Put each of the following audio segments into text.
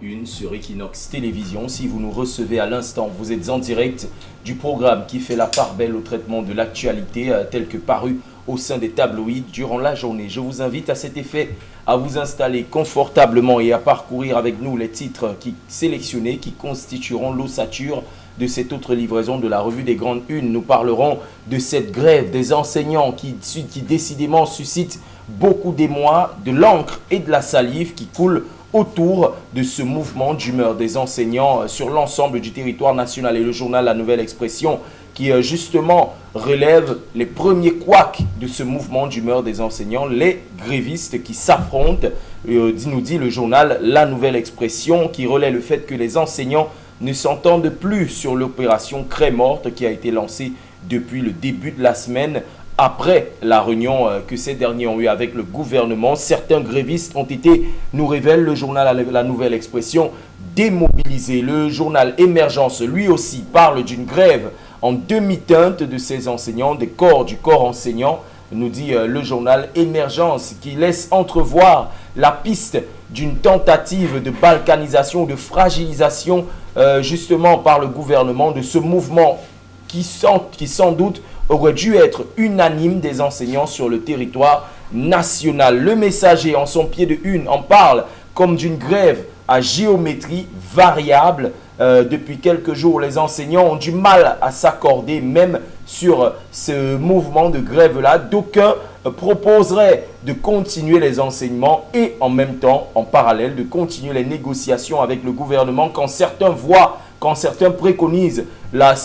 1 sur Equinox Télévision. Si vous nous recevez à l'instant, vous êtes en direct du programme qui fait la part belle au traitement de l'actualité tel que paru au sein des tabloïds durant la journée. Je vous invite à cet effet à vous installer confortablement et à parcourir avec nous les titres sélectionnés qui constitueront l'ossature de cette autre livraison de la revue des grandes unes. Nous parlerons de cette grève des enseignants qui décidément suscite beaucoup d'émoi, de l'encre et de la salive qui coulent autour de ce mouvement d'humeur des enseignants sur l'ensemble du territoire national. Et le journal La Nouvelle Expression qui justement relève les premiers couacs de ce mouvement d'humeur des enseignants, les grévistes qui s'affrontent, nous dit le journal La Nouvelle Expression, qui relaie le fait que les enseignants ne s'entendent plus sur l'opération Craie morte qui a été lancée depuis le début de la semaine. Après la réunion que ces derniers ont eue avec le gouvernement, certains grévistes ont été, nous révèle le journal La Nouvelle Expression, démobilisés. Le journal Émergence, lui aussi, parle d'une grève en demi-teinte de ces enseignants, du corps enseignant, nous dit le journal Émergence, qui laisse entrevoir la piste d'une tentative de balkanisation, de fragilisation justement par le gouvernement de ce mouvement qui sans doute aurait dû être unanime des enseignants sur le territoire national. Le Messager, en son pied de une, en parle comme d'une grève à géométrie variable. Depuis quelques jours, les enseignants ont du mal à s'accorder même sur ce mouvement de grève-là. D'aucuns proposeraient de continuer les enseignements et en même temps, en parallèle, de continuer les négociations avec le gouvernement quand certains préconisent la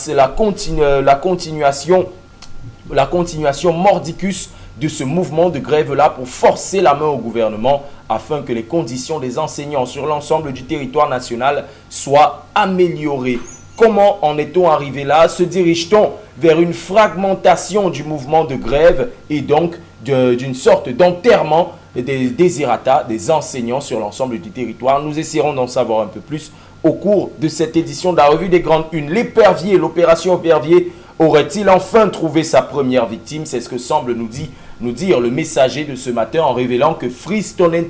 continuation mordicus de ce mouvement de grève-là pour forcer la main au gouvernement afin que les conditions des enseignants sur l'ensemble du territoire national soient améliorées. Comment en est-on arrivé là? Se dirige-t-on vers une fragmentation du mouvement de grève et donc d'une sorte d'enterrement des désirata des enseignants sur l'ensemble du territoire? Nous essaierons d'en savoir un peu plus au cours de cette édition de la revue des grandes unes. L'épervier, l'opération Épervier, aurait-il enfin trouvé sa première victime? C'est ce que semble nous dire le Messager de ce matin en révélant que Freeze Tonnet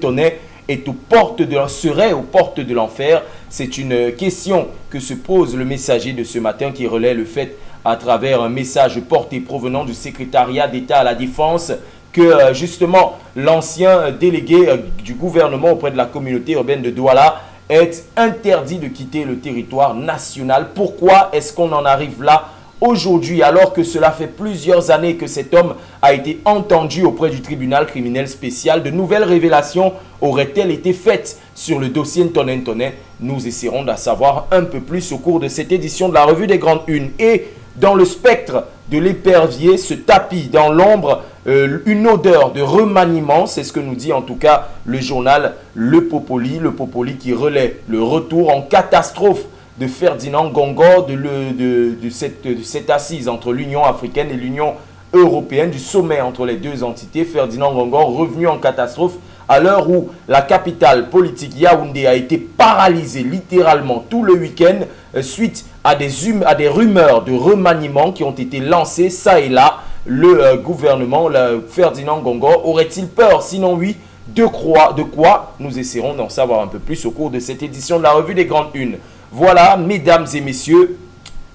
serait aux portes de l'enfer. C'est une question que se pose le Messager de ce matin qui relaie le fait à travers un message porté provenant du secrétariat d'État à la Défense que justement l'ancien délégué du gouvernement auprès de la communauté urbaine de Douala est interdit de quitter le territoire national. Pourquoi est-ce qu'on en arrive là aujourd'hui, alors que cela fait plusieurs années que cet homme a été entendu auprès du tribunal criminel spécial? De nouvelles révélations auraient-elles été faites sur le dossier Ntonnet? Nous essaierons d'en savoir un peu plus au cours de cette édition de la revue des grandes unes. Et dans le spectre de l'épervier se tapit dans l'ombre une odeur de remaniement. C'est ce que nous dit en tout cas le journal Le Popoli qui relaie le retour en catastrophe de Ferdinand Ngongor de cette assise entre l'Union africaine et l'Union européenne, du sommet entre les deux entités. Ferdinand Ngongor revenu en catastrophe à l'heure où la capitale politique Yaoundé a été paralysée littéralement tout le week-end suite à des rumeurs de remaniement qui ont été lancées ça et là. Le gouvernement, Ferdinand Ngongor, aurait-il peur? Sinon oui, de quoi? Nous essaierons d'en savoir un peu plus au cours de cette édition de la revue des grandes unes. Voilà, mesdames et messieurs,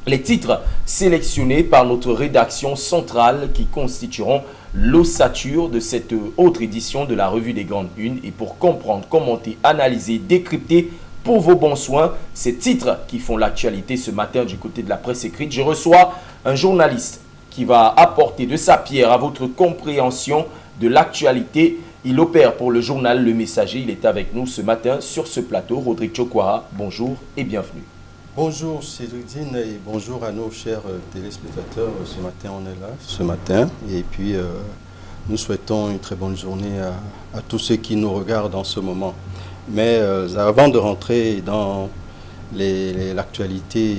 les titres sélectionnés par notre rédaction centrale qui constitueront l'ossature de cette autre édition de la revue des grandes unes. Et pour comprendre, commenter, analyser, décrypter pour vos bons soins ces titres qui font l'actualité ce matin du côté de la presse écrite, je reçois un journaliste qui va apporter de sa pierre à votre compréhension de l'actualité. Il opère pour le journal Le Messager. Il est avec nous ce matin sur ce plateau. Rodrigue Chokwara, bonjour et bienvenue. Bonjour Cédrine et bonjour à nos chers téléspectateurs. Ce matin, on est là, ce matin. Et puis, nous souhaitons une très bonne journée à tous ceux qui nous regardent en ce moment. Mais avant de rentrer dans l'actualité,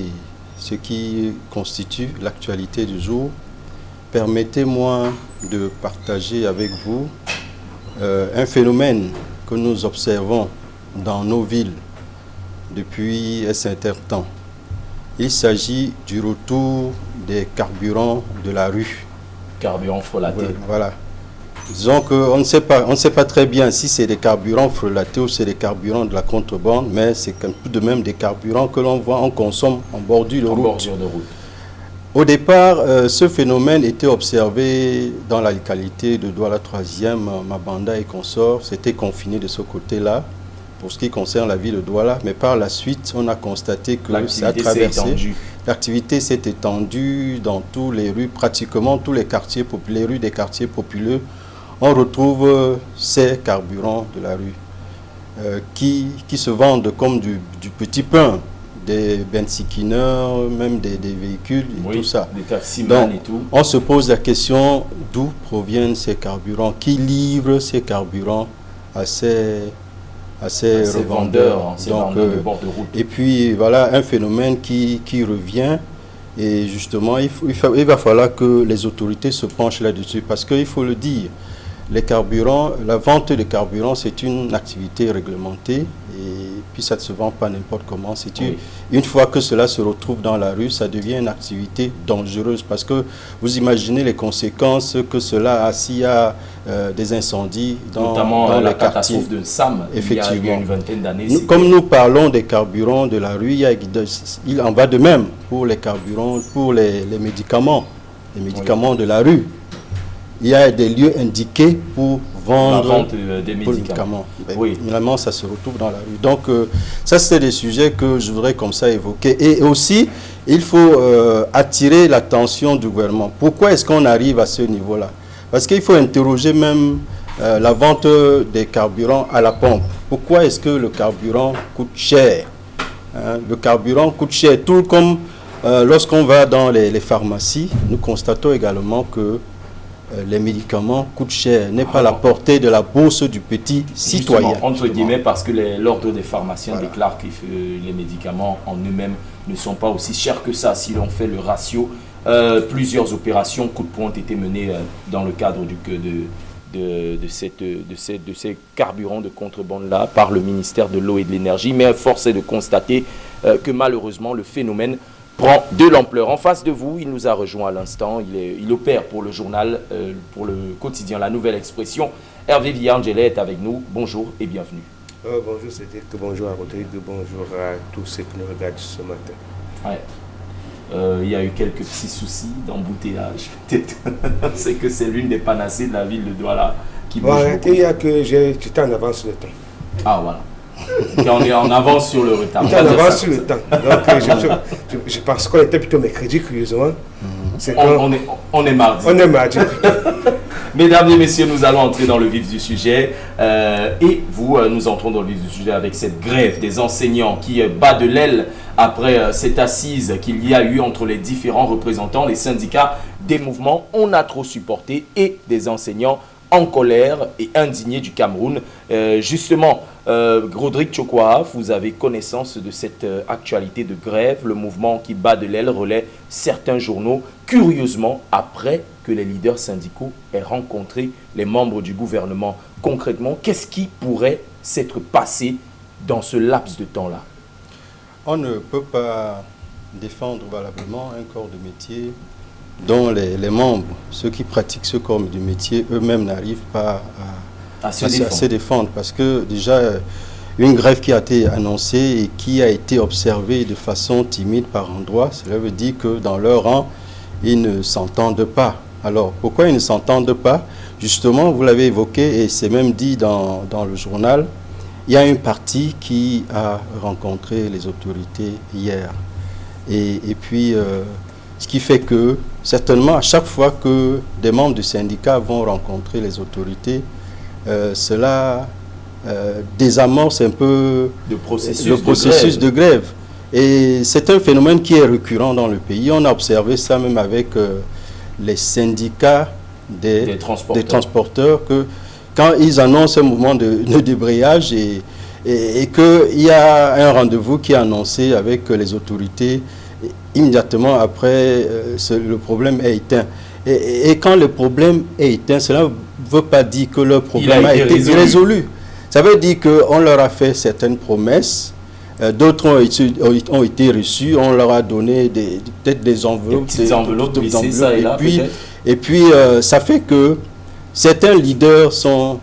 ce qui constitue l'actualité du jour, permettez-moi de partager avec vous un phénomène que nous observons dans nos villes depuis un certain temps. Il s'agit du retour des carburants de la rue. Carburants frelatés. Voilà. Disons qu'on ne sait pas très bien si c'est des carburants frelatés ou c'est des carburants de la contrebande, mais c'est tout de même des carburants que l'on voit, on consomme en bordure de route. Au départ, ce phénomène était observé dans la localité de Douala 3e, Mabanda et consorts. C'était confiné de ce côté-là, pour ce qui concerne la ville de Douala. Mais par la suite, on a constaté que ça a traversé. L'activité s'est étendue dans toutes les rues, pratiquement tous les quartiers populaires, les rues des quartiers populaires. On retrouve ces carburants de la rue qui se vendent comme du petit pain. Des bensikineurs, même des véhicules et tout ça. Des taximans et tout. On se pose la question d'où proviennent ces carburants, qui livre ces carburants à ces revendeurs. Donc, de bord de route. Et puis voilà un phénomène qui revient et justement il va falloir que les autorités se penchent là-dessus parce qu'il faut le dire, les carburants, la vente de carburants c'est une activité réglementée et puis ça ne se vend pas n'importe comment. Une fois que cela se retrouve dans la rue, ça devient une activité dangereuse parce que vous imaginez les conséquences que cela a s'il y a des incendies notamment dans la les quartiers. catastrophe de Sam, effectivement. il y a une vingtaine d'années. Comme nous parlons des carburants de la rue, il en va de même pour les carburants, pour les médicaments de la rue. Il y a des lieux indiqués pour vendre la vente des médicaments. Oui. Finalement, ça se retrouve dans la rue. Donc, ça, c'est des sujets que je voudrais comme ça évoquer. Et aussi, il faut attirer l'attention du gouvernement. Pourquoi est-ce qu'on arrive à ce niveau-là? Parce qu'il faut interroger même la vente des carburants à la pompe. Pourquoi est-ce que le carburant coûte cher? Le carburant coûte cher. Tout comme lorsqu'on va dans les pharmacies, nous constatons également que les médicaments coûtent cher, n'est pas à la portée de la bourse du petit citoyen. Justement, entre guillemets, parce que l'ordre des pharmaciens déclare que les médicaments en eux-mêmes ne sont pas aussi chers que ça. Si l'on fait le ratio, plusieurs opérations coup de poing ont été menées dans le cadre de ces carburants de contrebande-là par le ministère de l'Eau et de l'Énergie. Mais force est de constater que malheureusement, le phénomène prend de l'ampleur. En face de vous, il nous a rejoint à l'instant. Il opère pour le journal, pour le quotidien La Nouvelle Expression. Hervé Villarngele est avec nous. Bonjour et bienvenue. Bonjour Cédric, bonjour à Rodrigue, bonjour à tous ceux qui nous regardent ce matin. Ouais. Il y a eu quelques petits soucis d'embouteillage. C'est que c'est l'une des panacées de la ville de Douala qui bouge beaucoup. Il y a que j'étais en avance sur le temps. Ah voilà. On est en avance sur le retard. On est en avance sur le temps. Donc, je pense qu'on était plutôt mercredi, curieusement. On est mardi. On est mardi. Mesdames et messieurs, nous allons entrer dans le vif du sujet. Nous entrons dans le vif du sujet avec cette grève des enseignants qui bat de l'aile après cette assise qu'il y a eu entre les différents représentants, les syndicats des mouvements On a trop supporté et des enseignants en colère et indignés du Cameroun. Justement, Rodrigue Tchokwa, vous avez connaissance de cette actualité de grève. Le mouvement qui bat de l'aile relaie certains journaux, curieusement, après que les leaders syndicaux aient rencontré les membres du gouvernement. Concrètement, qu'est-ce qui pourrait s'être passé dans ce laps de temps-là? On ne peut pas défendre valablement un corps de métier dont les membres, ceux qui pratiquent ce corps de métier, eux-mêmes n'arrivent pas à se défendre. Parce que déjà, une grève qui a été annoncée et qui a été observée de façon timide par endroits, cela veut dire que dans leur rang, ils ne s'entendent pas. Alors, pourquoi ils ne s'entendent pas? Justement, vous l'avez évoqué et c'est même dit dans le journal, il y a une partie qui a rencontré les autorités hier. Et puis, ce qui fait que, certainement, à chaque fois que des membres du syndicat vont rencontrer les autorités, cela désamorce un peu le processus de grève. Et c'est un phénomène qui est récurrent dans le pays. On a observé ça même avec les syndicats des transporteurs, que quand ils annoncent un mouvement de débrayage et qu'il y a un rendez-vous qui est annoncé avec les autorités, immédiatement après, le problème est éteint. Et quand le problème est éteint, cela ne veut pas dire que le problème a été résolu. Ça veut dire qu'on leur a fait certaines promesses, d'autres ont été reçues, on leur a donné peut-être des enveloppes. Des petites enveloppes, et puis ça fait que certains leaders sont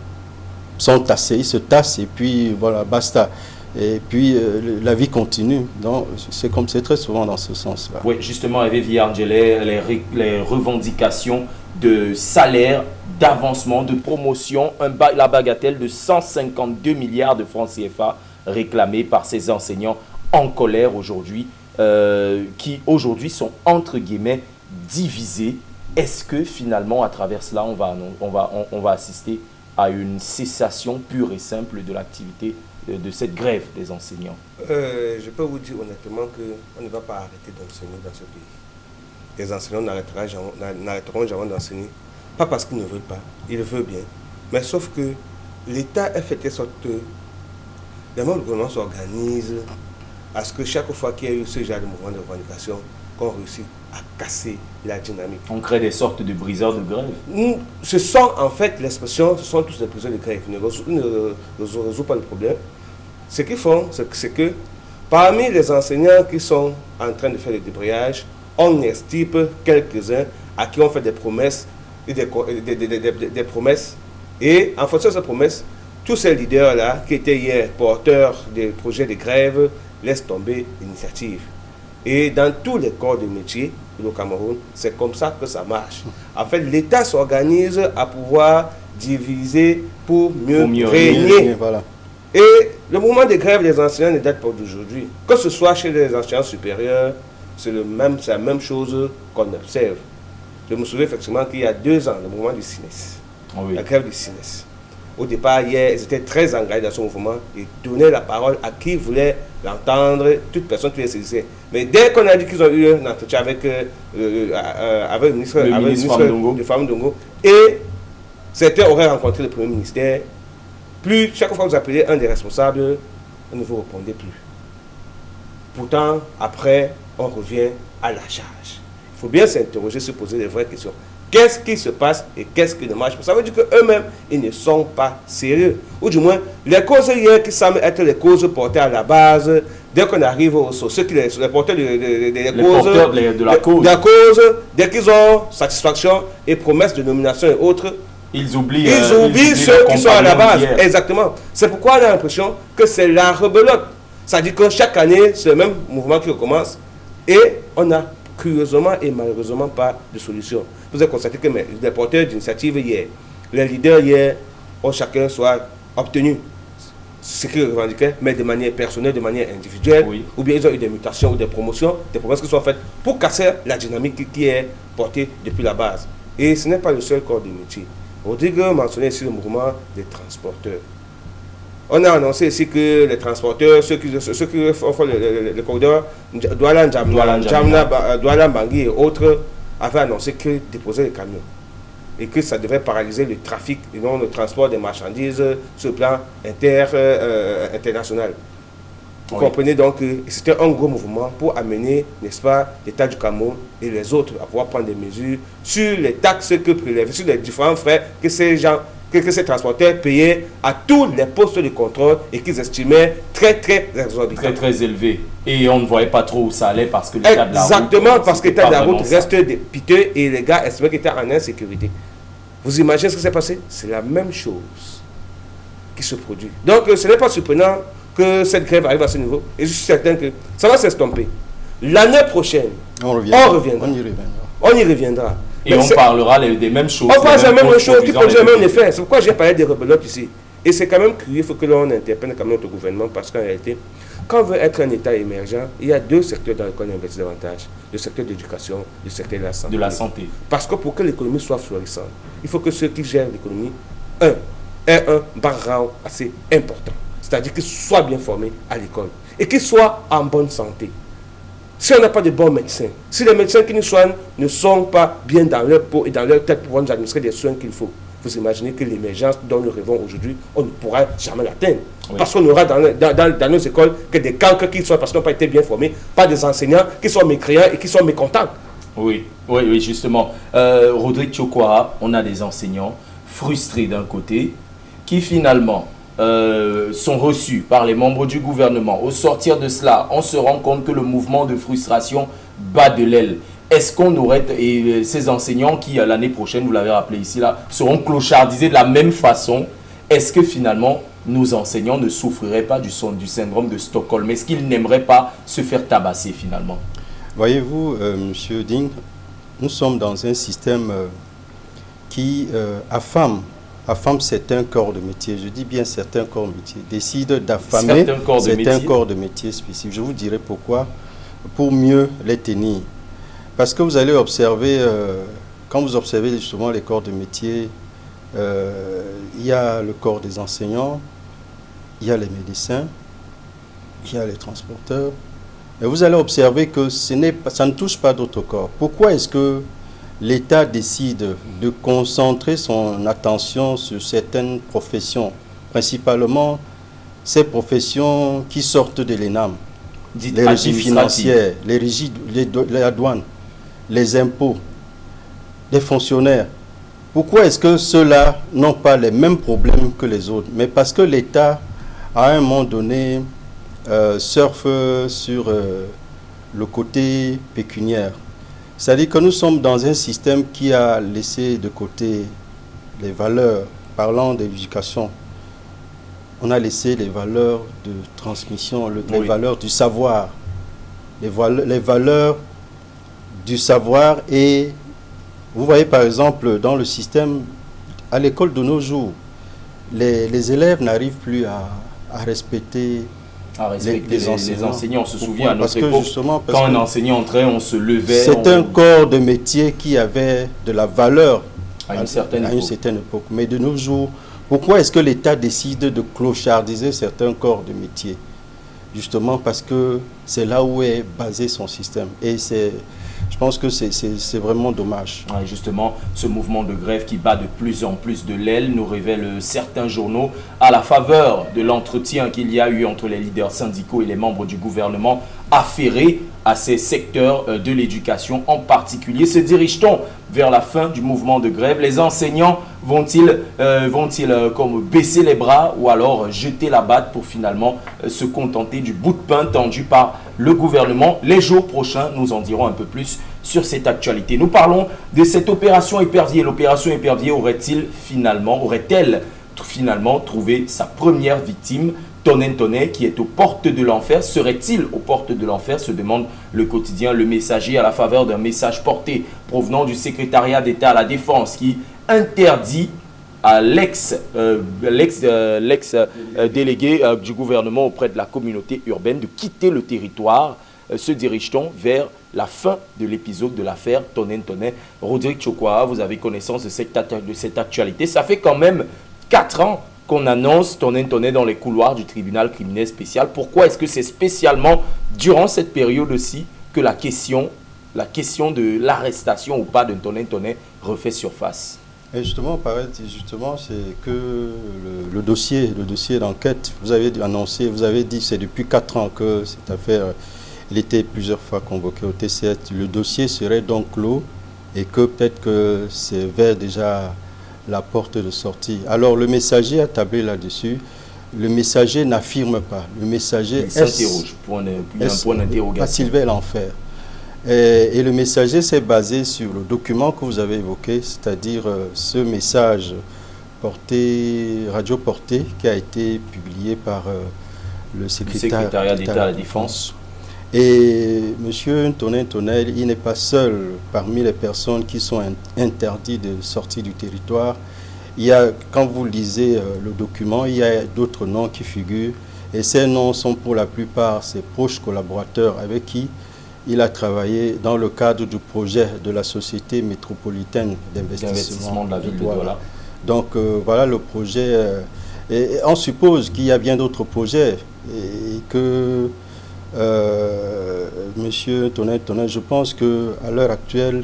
tassés, ils se tassent et puis voilà, basta. Et puis la vie continue. Donc c'est très souvent dans ce sens-là. Oui, justement, Hervé Villargelais, les revendications de salaire, d'avancement, de promotion, la bagatelle de 152 milliards de francs CFA réclamés par ces enseignants en colère aujourd'hui, qui aujourd'hui sont entre guillemets divisés. Est-ce que finalement, à travers cela, on va assister à une cessation pure et simple de l'activité de cette grève des enseignants? Je peux vous dire honnêtement qu'on ne va pas arrêter d'enseigner dans ce pays. Les enseignants n'arrêteront jamais d'enseigner. Pas parce qu'ils ne veulent pas, ils le veulent bien. Mais sauf que l'État a fait de sorte que les membres du gouvernement s'organisent à ce que chaque fois qu'il y a eu ce genre de mouvement de revendication, qu'on réussit à casser la dynamique. On crée des sortes de briseurs de grève. Ce sont en fait l'expression, ce sont tous des briseurs de grève. Ils ne résolvent pas le problème. Ce qu'ils font, c'est que parmi les enseignants qui sont en train de faire le débrayage, on estime quelques-uns à qui on fait des promesses et des promesses. Et en fonction de ces promesses, tous ces leaders-là, qui étaient hier porteurs des projets de grève, laissent tomber l'initiative. Et dans tous les corps de métier au Cameroun, c'est comme ça que ça marche. En fait, l'État s'organise à pouvoir diviser pour mieux régner. Voilà. Et le mouvement de grève des enseignants ne date pas d'aujourd'hui. Que ce soit chez les enseignants supérieurs, c'est la même chose qu'on observe. Je me souviens effectivement qu'il y a 2 ans, le mouvement du CINES, la grève du CINES. Au départ, hier, ils étaient très engagés dans ce mouvement et donnaient la parole à qui voulait l'entendre, toute personne qui les saisissait. Mais dès qu'on a dit qu'ils ont eu un entretien avec le ministre de Femmes Dongo, et certains auraient rencontré le Premier ministère, plus chaque fois que vous appelez un des responsables, on ne vous répondait plus. Pourtant, après, on revient à la charge. Il faut bien s'interroger, se poser les vraies questions. Qu'est-ce qui se passe et qu'est-ce qui ne marche pas? Ça veut dire qu'eux-mêmes, ils ne sont pas sérieux. Ou du moins, les causes hier qui semblent être les causes portées à la base, dès qu'on arrive aux ceux qui les porteurs de la cause, dès qu'ils ont satisfaction et promesses de nomination et autres, ils oublient ceux qui sont à la base. Exactement. C'est pourquoi on a l'impression que c'est la rebelote. Ça dit que chaque année, c'est le même mouvement qui recommence et on n'a curieusement et malheureusement pas de solution. Vous avez constaté que les porteurs d'initiative hier, les leaders hier, ont chacun soit obtenu ce qu'ils revendiquaient, mais de manière personnelle, de manière individuelle, ou bien ils ont eu des mutations ou des promotions, des promesses qui sont faites pour casser la dynamique qui est portée depuis la base. Et ce n'est pas le seul corps de métier. Rodrigue mentionnait ici le mouvement des transporteurs. On a annoncé ici que les transporteurs, ceux qui font le corridor Douala Bangui et autres, avaient annoncé qu'ils déposaient les camions et que ça devait paralyser le trafic et non le transport des marchandises sur le plan international. Vous comprenez donc que c'était un gros mouvement pour amener, n'est-ce pas, l'État du Cameroun et les autres à pouvoir prendre des mesures sur les taxes que prélèvent, sur les différents frais que ces transporteurs payaient à tous les postes de contrôle et qu'ils estimaient très exorbitants. Très élevés. Et on ne voyait pas trop où ça allait parce que l'état de la route... Exactement, parce que l'état de la route reste piteux et les gars estimaient qu'ils étaient en insécurité. Vous imaginez ce qui s'est passé? C'est la même chose qui se produit. Donc ce n'est pas surprenant que cette grève arrive à ce niveau. Et je suis certain que ça va s'estomper. L'année prochaine, on y reviendra. Et on parlera des mêmes choses. On parle des mêmes choses qui produisent le même effet. C'est pourquoi j'ai parlé des rebelotes ici. Et c'est quand même curieux, il faut que l'on interpelle quand même notre gouvernement, parce qu'en réalité, quand on veut être un État émergent, il y a 2 secteurs dans lesquels on investit davantage. Le secteur de l'éducation, le secteur de la santé. Parce que pour que l'économie soit florissante, il faut que ceux qui gèrent l'économie, aient un background assez important. C'est-à-dire qu'ils soient bien formés à l'école et qu'ils soient en bonne santé. Si on n'a pas de bons médecins, si les médecins qui nous soignent ne sont pas bien dans leur peau et dans leur tête pour nous administrer des soins qu'il faut, vous imaginez que l'émergence dont nous rêvons aujourd'hui, on ne pourra jamais l'atteindre. Parce qu'on aura dans nos écoles que des cancres qui sont parce qu'ils n'ont pas été bien formés, pas des enseignants qui sont mécréants et qui sont mécontents. Oui, justement. Rodrigue Tchokwara, on a des enseignants frustrés d'un côté qui finalement sont reçus par les membres du gouvernement. Au sortir de cela, on se rend compte que le mouvement de frustration bat de l'aile. est-ce qu'on aurait, et ces enseignants qui l'année prochaine, vous l'avez rappelé ici, là, seront clochardisés de la même façon, est-ce que finalement nos enseignants ne souffriraient pas du syndrome de Stockholm? Est-ce qu'ils n'aimeraient pas se faire tabasser finalement? Voyez-vous, Monsieur Ding, nous sommes dans un système qui affame certains corps de métier. Je dis bien certains corps de métier. Décide d'affamer certains corps de métier spécifiques. Je vous dirai pourquoi, pour mieux les tenir. Parce que vous allez observer, quand vous observez justement les corps de métier, il y a le corps des enseignants, il y a les médecins, il y a les transporteurs. Et vous allez observer que ça ne touche pas d'autres corps. Pourquoi est-ce que l'État décide de concentrer son attention sur certaines professions, principalement ces professions qui sortent de l'ENAM, les régies financières, la douane, les impôts, les fonctionnaires? Pourquoi est-ce que ceux-là n'ont pas les mêmes problèmes que les autres? Mais parce que l'État, à un moment donné, surfe sur le côté pécuniaire. C'est-à-dire que nous sommes dans un système qui a laissé de côté les valeurs, parlant de l'éducation. On a laissé les valeurs de transmission, les valeurs du savoir. Les valeurs du savoir. Et vous voyez par exemple dans le système, à l'école de nos jours, les élèves n'arrivent plus à respecter les enseignants. On se souvient à notre époque, quand un enseignant entrait, on se levait. C'est un corps de métier qui avait de la valeur à une certaine époque. Mais de nos jours, pourquoi est-ce que l'État décide de clochardiser certains corps de métier? Justement parce que c'est là où est basé son système. Et je pense que c'est vraiment dommage. Ouais, justement, ce mouvement de grève qui bat de plus en plus de l'aile nous révèle certains journaux à la faveur de l'entretien qu'il y a eu entre les leaders syndicaux et les membres du gouvernement afférés à ces secteurs de l'éducation en particulier. Se dirige-t-on vers la fin du mouvement de grève? Les enseignants vont-ils comme baisser les bras ou alors jeter la batte pour finalement se contenter du bout de pain tendu par le gouvernement? Les jours prochains, nous en dirons un peu plus sur cette actualité. Nous parlons de cette opération Épervier. L'opération Épervier aurait-elle finalement trouvé sa première victime? Tonen Tonet, qui est aux portes de l'enfer. Serait-il aux portes de l'enfer, se demande le quotidien Le Messager à la faveur d'un message porté provenant du secrétariat d'État à la Défense qui interdit à l'ex-délégué du gouvernement auprès de la communauté urbaine de quitter le territoire. Se dirige-t-on vers la fin de l'épisode de l'affaire Tonen Tonet? Rodrigue Chokwa, vous avez connaissance de cette actualité. Ça fait quand même 4 ans qu'on annonce Tonen Tonet dans les couloirs du tribunal criminel spécial. Pourquoi est-ce que c'est spécialement durant cette période aussi que la question de l'arrestation ou pas de Tonen Tonet refait surface? Et justement, c'est que le dossier d'enquête, vous avez annoncé, vous avez dit, c'est depuis 4 ans que cette affaire, il était plusieurs fois convoqué au TC7. Le dossier serait donc clos et que peut-être que c'est vers déjà la porte de sortie. Alors le Messager a tablé là-dessus. Le Messager n'affirme pas. Le Messager s'interroge. Il y a un point d'interrogation. Sylvain l'enfer. Et le Messager s'est basé sur le document que vous avez évoqué, c'est-à-dire ce message radio porté qui a été publié par le secrétariat d'État à la Défense. Et M. Tonen Tonet, il n'est pas seul parmi les personnes qui sont interdites de sortir du territoire. Il y a, quand vous lisez le document, il y a d'autres noms qui figurent. Et ces noms sont pour la plupart ses proches collaborateurs avec qui il a travaillé dans le cadre du projet de la Société métropolitaine d'investissement de la ville de Douala. Donc voilà le projet. Et on suppose qu'il y a bien d'autres projets et que Monsieur Tonen, je pense qu'à l'heure actuelle,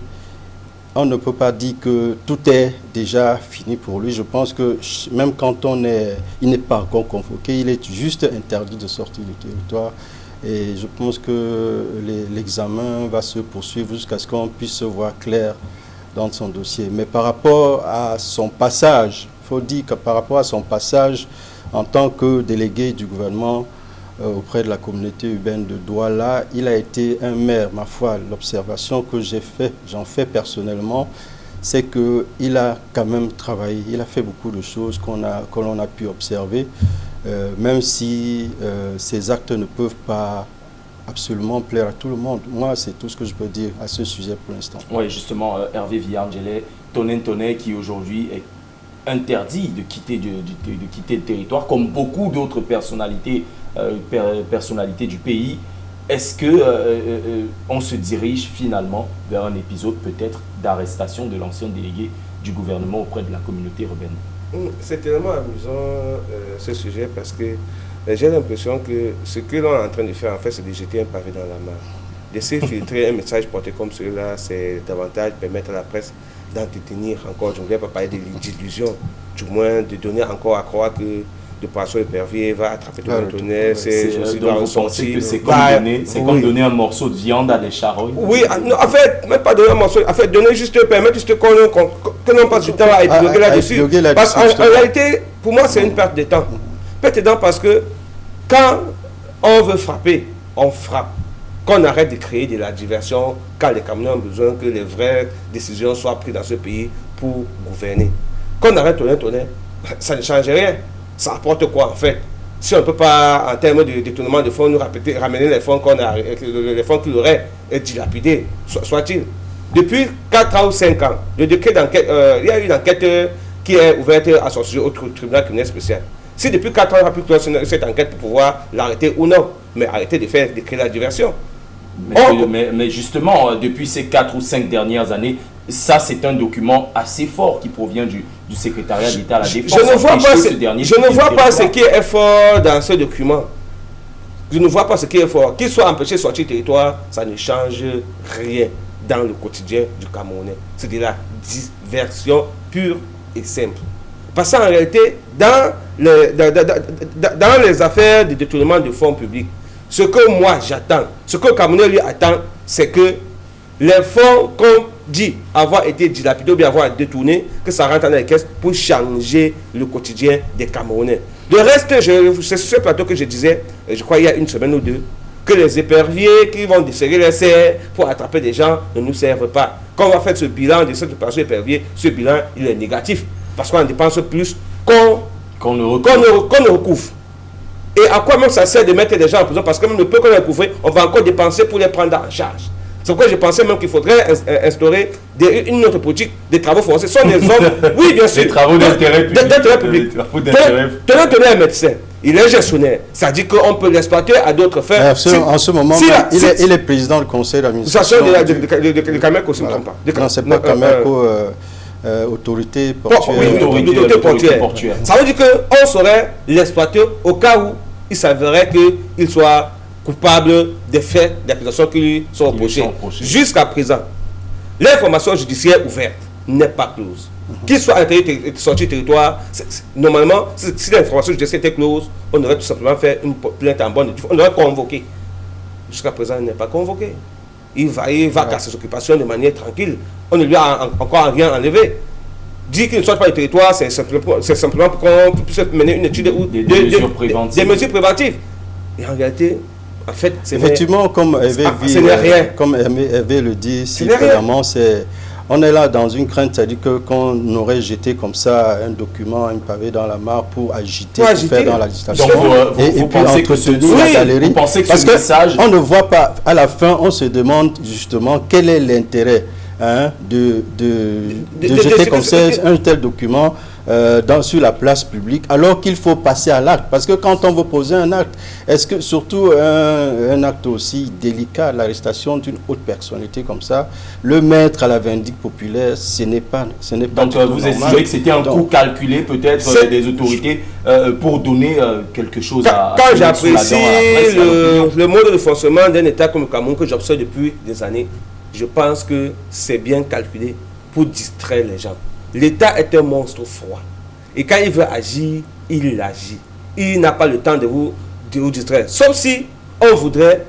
on ne peut pas dire que tout est déjà fini pour lui. Je pense que même quand il n'est pas encore convoqué, il est juste interdit de sortir du territoire. Et je pense que l'examen va se poursuivre jusqu'à ce qu'on puisse voir clair dans son dossier. Mais par rapport à son passage, il faut dire que par rapport à son passage en tant que délégué du gouvernement auprès de la communauté urbaine de Douala. Il a été un maire, ma foi. L'observation que j'en fais personnellement, c'est qu'il a quand même travaillé. Il a fait beaucoup de choses que l'on a pu observer, même si ces actes ne peuvent pas absolument plaire à tout le monde. Moi, c'est tout ce que je peux dire à ce sujet pour l'instant. Oui, justement, Hervé Villarngele, Tonne qui aujourd'hui est interdit de quitter le territoire, comme beaucoup d'autres personnalités du pays. Est-ce que on se dirige finalement vers un épisode peut-être d'arrestation de l'ancien délégué du gouvernement auprès de la communauté urbaine? C'est tellement amusant ce sujet parce que j'ai l'impression que ce que l'on est en train de faire en fait, c'est de jeter un pavé dans la mare. Laisser filtrer un message porté comme celui-là, c'est davantage permettre à la presse d'entretenir encore, je ne vais pas parler de l'illusion, du moins de donner encore à croire que le poisson épervier va attraper tout le tonnerre. Donc vous pensez que c'est comme donner un morceau de viande à des charognes? Oui, en fait, même pas donner un morceau, en fait, donner juste, permettre juste que l'on passe du temps à épiloguer là-dessus. Parce qu'en réalité, pour moi, c'est une perte de temps. Perte de temps parce que quand on veut frapper, on frappe. Qu'on arrête de créer de la diversion quand les Camerounais ont besoin que les vraies décisions soient prises dans ce pays pour gouverner. Qu'on arrête tonnerre, ça ne change rien. Ça apporte quoi en fait? Si on ne peut pas, en termes de détournement de fonds, nous ramener les fonds qu'il aurait dilapidés, soit-il. Depuis 4 ans ou 5 ans, le décret d'enquête, il y a eu une enquête qui est ouverte à son sujet au tribunal criminel spécial. Si depuis 4 ans, on n'a plus clore cette enquête pour pouvoir l'arrêter ou non, mais arrêter de créer la diversion. Mais justement, depuis ces 4 ou 5 dernières années, ça c'est un document assez fort qui provient du secrétariat d'État à la Défense. Je ne vois pas ce qui est fort dans ce document. Je ne vois pas ce qui est fort. Qu'il soit empêché de sortir du territoire, ça ne change rien dans le quotidien du Camerounais. C'est de la diversion pure et simple. Parce qu'en réalité, dans les affaires de détournement de fonds publics, ce que moi j'attends, ce que le Camerounais lui attend, c'est que les fonds qu'on dit avoir été dilapidés ou bien avoir détournés, que ça rentre dans les caisses pour changer le quotidien des Camerounais. Le reste, c'est sur ce plateau que je disais, je crois il y a une semaine ou deux, que les éperviers qui vont desserrer les serres pour attraper des gens ne nous servent pas. Quand on va faire ce bilan de cette opération épervier, ce bilan il est négatif. Parce qu'on dépense plus qu'on ne recouvre. Et à quoi même ça sert de mettre des gens en prison? Parce que même le peu qu'on a recouvré, on va encore dépenser pour les prendre en charge. C'est pourquoi je pensais même qu'il faudrait instaurer une autre politique des travaux forcés. Ce sont des hommes, oui bien sûr, des travaux d'intérêt public. Tenez un médecin, il est gestionnaire. Ça dit qu'on peut l'exploiter à d'autres fins. En ce moment, il est président du conseil d'administration. De Camerco, si je ne me trompe pas. Non, c'est pas Camerco. Autorité portuaire. Oui, autorité portuaire. Ça veut dire qu'on saurait l'exploiter au cas où il s'avérait qu'il soit coupable des faits d'accusation qui lui sont reprochés. Jusqu'à présent, l'information judiciaire ouverte n'est pas close. Qu'il soit sorti du territoire, normalement, si l'information judiciaire était close, on aurait tout simplement fait une plainte en bonne. On aurait convoqué. Jusqu'à présent, il n'est pas convoqué. Il va à ses occupations de manière tranquille. On ne lui a encore rien enlevé. Dire qu'il ne soit pas du territoire, c'est simplement pour qu'on puisse mener une étude ou des mesures préventives. Et en réalité, en fait, c'est effectivement, comme Hervé le dit, si clairement, on est là dans une crainte, c'est-à-dire qu'on aurait jeté comme ça un document, un pavé dans la mare pour agiter, pour faire dans la législation. Et puis entretenir la galerie. Vous pensez que parce qu'on ne voit pas, à la fin, on se demande justement quel est l'intérêt de jeter comme ça un tel document sur la place publique, alors qu'il faut passer à l'acte. Parce que quand on veut poser un acte, est-ce que surtout un acte aussi délicat, l'arrestation d'une haute personnalité comme ça, le mettre à la vindicte populaire, ce n'est pas donc vous estimez que c'était un coup calculé peut-être des autorités pour donner quelque chose à... Quand j'apprécie le mode de fonctionnement d'un État comme le Cameroun que j'observe depuis des années, je pense que c'est bien calculé pour distraire les gens. L'État est un monstre froid. Et quand il veut agir, il agit. Il n'a pas le temps de vous distraire. Sauf si on voudrait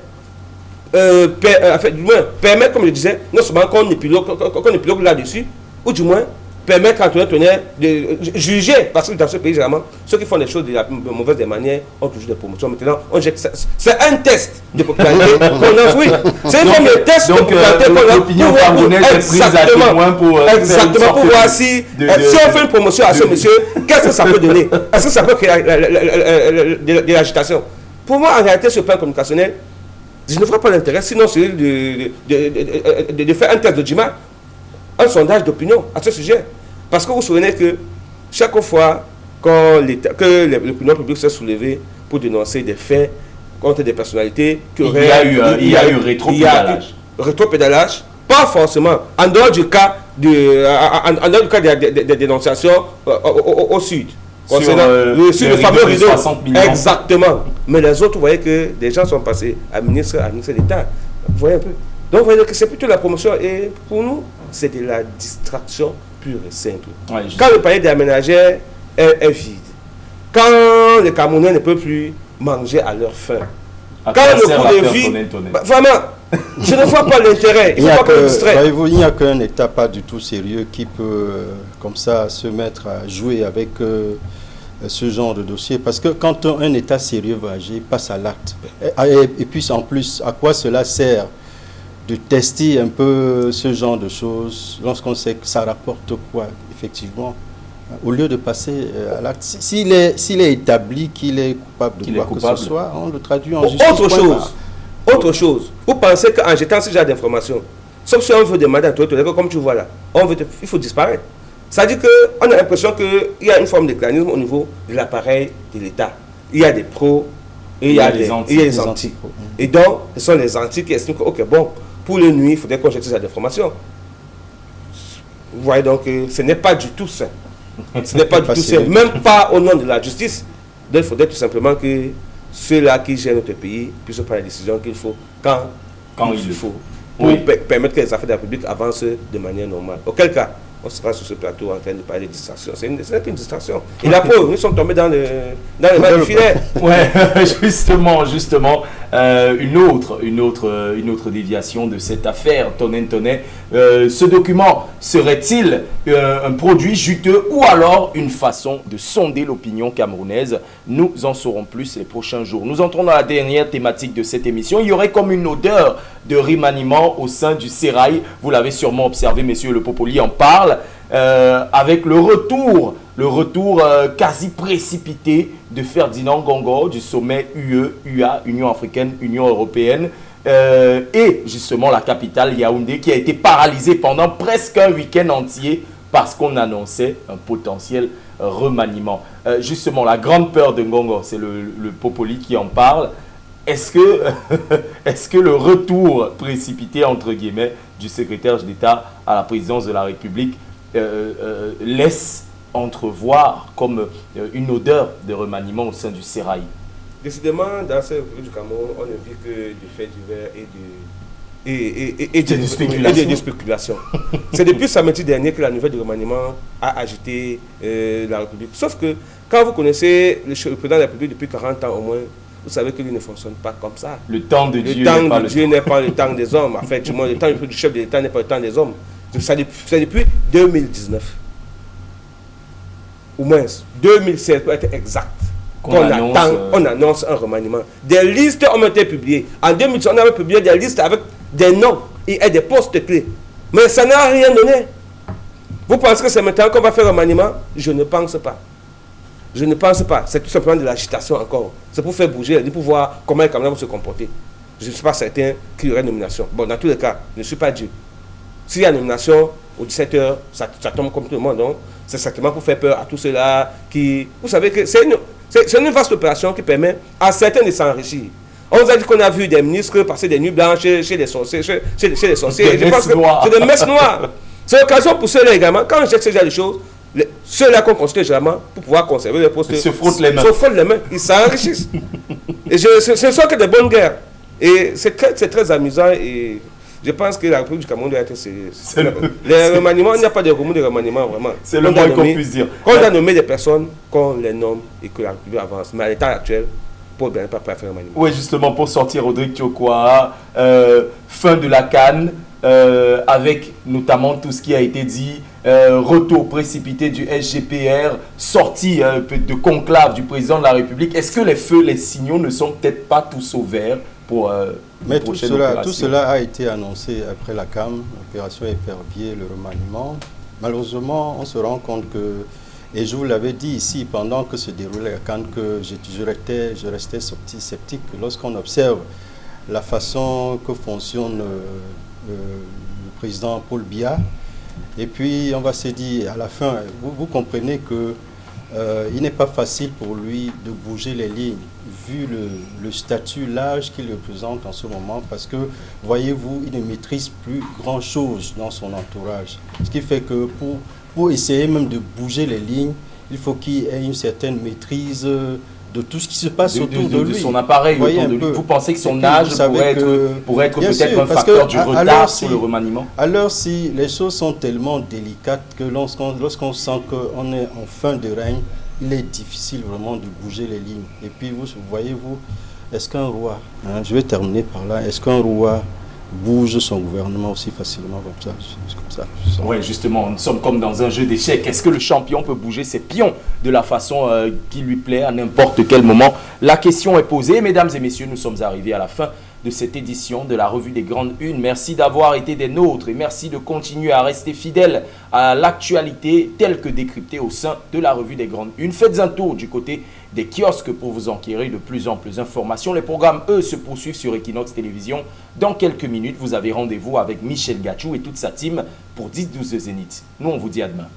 du moins, permettre, comme je disais, non seulement qu'on épilogue là-dessus, ou du moins permettre à Antoine Tonnerre de juger, parce que dans ce pays, généralement, ceux qui font les choses de la mauvaise des manières ont toujours des promotions. Maintenant, c'est un test de popularité qu'on lance, oui. C'est une forme de test de popularité qu'on lance. L'opinion camerounaise est prise à témoin pour voir si on fait une promotion à ce monsieur, qu'est-ce que ça peut donner? Est-ce que ça peut créer de l'agitation? Pour moi, en réalité, sur le plan communicationnel, je ne vois pas l'intérêt, sinon c'est de faire un test de Jima, un sondage d'opinion à ce sujet. Parce que vous vous souvenez que chaque fois que l'opinion publique s'est soulevée pour dénoncer des faits contre des personnalités qui auraient... Il y a eu rétropédalage. Rétropédalage, pas forcément. En dehors du cas des dénonciations au sud. Concernant le fameux rideau. Exactement. Mais les autres, vous voyez que des gens sont passés à ministre d'État. Vous voyez un peu. Donc, vous voyez que c'est plutôt la promotion. Et pour nous, c'est de la distraction pure et simple. Ouais, quand le panier des aménageurs est vide, quand les Camerounais ne peuvent plus manger à leur faim, quand le coût de vie... Vraiment, je ne vois pas l'intérêt. Il n'y a qu'un État pas du tout sérieux qui peut, comme ça, se mettre à jouer avec ce genre de dossier. Parce que quand un État sérieux va agir, il passe à l'acte. Et puis, en plus, à quoi cela sert de tester un peu ce genre de choses lorsqu'on sait que ça rapporte quoi, effectivement, au lieu de passer à l'acte. S'il est établi qu'il est coupable de quoi que ce soit, on le traduit en justice. Autre chose. Vous pensez qu'en jetant ce genre d'informations, sauf si on veut demander à toi, comme tu vois là, il faut disparaître. Ça dit qu'on a l'impression qu'il y a une forme de clanisme au niveau de l'appareil de l'État. Il y a des pros et il y a des anti. Et donc, ce sont les anti qui estiment que, ok, bon, pour les nuits, il faudrait qu'on jette ces informations. Vous voyez donc que ce n'est pas du tout sain. Ce n'est pas du tout sain, même pas au nom de la justice. Donc, il faudrait tout simplement que ceux-là qui gèrent notre pays puissent prendre les décisions qu'il faut quand il faut pour permettre que les affaires de la République avancent de manière normale. Auquel cas, on sera sur ce plateau en train de parler de distraction. Ce n'est qu'une distraction. Et la preuve, nous sommes tombés dans les mains du filet. Ouais, justement, une autre déviation de cette affaire, Tonnerre. Ce document serait-il un produit juteux ou alors une façon de sonder l'opinion camerounaise? Nous en saurons plus les prochains jours. Nous entrons dans la dernière thématique de cette émission. Il y aurait comme une odeur de remaniement au sein du Sérail. Vous l'avez sûrement observé, messieurs, le Popoli en parle. Avec le retour quasi précipité de Ferdinand Gongo du sommet UE-UA, Union africaine, Union européenne, et justement la capitale Yaoundé qui a été paralysée pendant presque un week-end entier parce qu'on annonçait un potentiel remaniement. Justement, la grande peur de Gongo, c'est le Popoli qui en parle. Est-ce que le retour précipité, entre guillemets, du secrétaire d'État à la présidence de la République laisse entrevoir comme une odeur de remaniement au sein du Sérail? Décidément, dans ce pays du Cameroun, on ne vit que du fait divers et de spéculation. C'est depuis samedi dernier que la nouvelle de remaniement a agité la République. Sauf que quand vous connaissez le président de la République depuis 40 ans au moins, vous savez que lui ne fonctionne pas comme ça. Le temps de Dieu n'est pas le temps des hommes. En fait, le temps du chef de l'État n'est pas le temps des hommes. C'est depuis 2019. Ou moins, 2016 pour être exact. On annonce un remaniement. Des listes ont été publiées. En 2010, on avait publié des listes avec des noms et des postes clés. Mais ça n'a rien donné. Vous pensez que c'est maintenant qu'on va faire un remaniement? Je ne pense pas. Je ne pense pas. C'est tout simplement de l'agitation encore. C'est pour faire bouger, pour voir comment les Camerounais vont se comporter. Je ne suis pas certain qu'il y aurait une nomination. Bon, dans tous les cas, je ne suis pas Dieu. S'il y a une nomination, aux 17h, ça tombe comme tout le monde. Donc, c'est certainement pour faire peur à tous ceux-là qui... Vous savez que c'est une vaste opération qui permet à certains de s'enrichir. On nous a dit qu'on a vu des ministres passer des nuits blanches chez les sorciers. Je pense que c'est des messes noires. C'est l'occasion pour ceux-là également, quand on jette ce genre de choses, ceux-là qu'on considère généralement pour pouvoir conserver les postes, ils se frottent les mains. Ils s'enrichissent. Et ce ne sont que des bonnes guerres. Et c'est très amusant et je pense que la République du Cameroun doit être sérieuse. Les remaniements, il n'y a pas de remaniement vraiment. C'est le moins qu'on puisse dire. On doit nommer des personnes, qu'on les nomme et que la République avance. Mais à l'état actuel, pour bien pas faire un remaniement. Oui, justement, pour sortir Rodrigue Tchokwa, fin de la CAN, avec notamment tout ce qui a été dit retour précipité du SGPR, sortie de conclave du président de la République. Est-ce que les feux, les signaux ne sont peut-être pas tous au vert pour mais tout cela a été annoncé après la CAM, l'opération Épervier, le remaniement. Malheureusement, on se rend compte que, et je vous l'avais dit ici pendant que se déroulait la CAM, que je restais sceptique lorsqu'on observe la façon que fonctionne le président Paul Biya. Et puis on va se dire à la fin, vous comprenez que il n'est pas facile pour lui de bouger les lignes, vu le statut, l'âge qu'il représente en ce moment, parce que, voyez-vous, il ne maîtrise plus grand-chose dans son entourage. Ce qui fait que pour essayer même de bouger les lignes, il faut qu'il ait une certaine maîtrise de tout ce qui se passe autour de lui. De son appareil autour de lui. Vous pensez que son âge pourrait être peut-être un facteur du retard sur le remaniement? Alors, si les choses sont tellement délicates que lorsqu'on sent qu'on est en fin de règne, il est difficile vraiment de bouger les lignes. Et puis, voyez-vous, est-ce qu'un roi, je vais terminer par là, est-ce qu'un roi bouge son gouvernement aussi facilement comme ça? Oui, justement, nous sommes comme dans un jeu d'échecs. Est-ce que le champion peut bouger ses pions de la façon qui lui plaît à n'importe quel moment? La question est posée. Mesdames et messieurs, nous sommes arrivés à la fin de cette édition de la Revue des Grandes Unes. Merci d'avoir été des nôtres et merci de continuer à rester fidèles à l'actualité telle que décryptée au sein de la Revue des Grandes Unes. Faites un tour du côté des kiosques pour vous enquérir de plus en plus d'informations. Les programmes, eux, se poursuivent sur Equinox Télévision. Dans quelques minutes, vous avez rendez-vous avec Michel Gachou et toute sa team pour 10-12 Zénith. Nous, on vous dit à demain.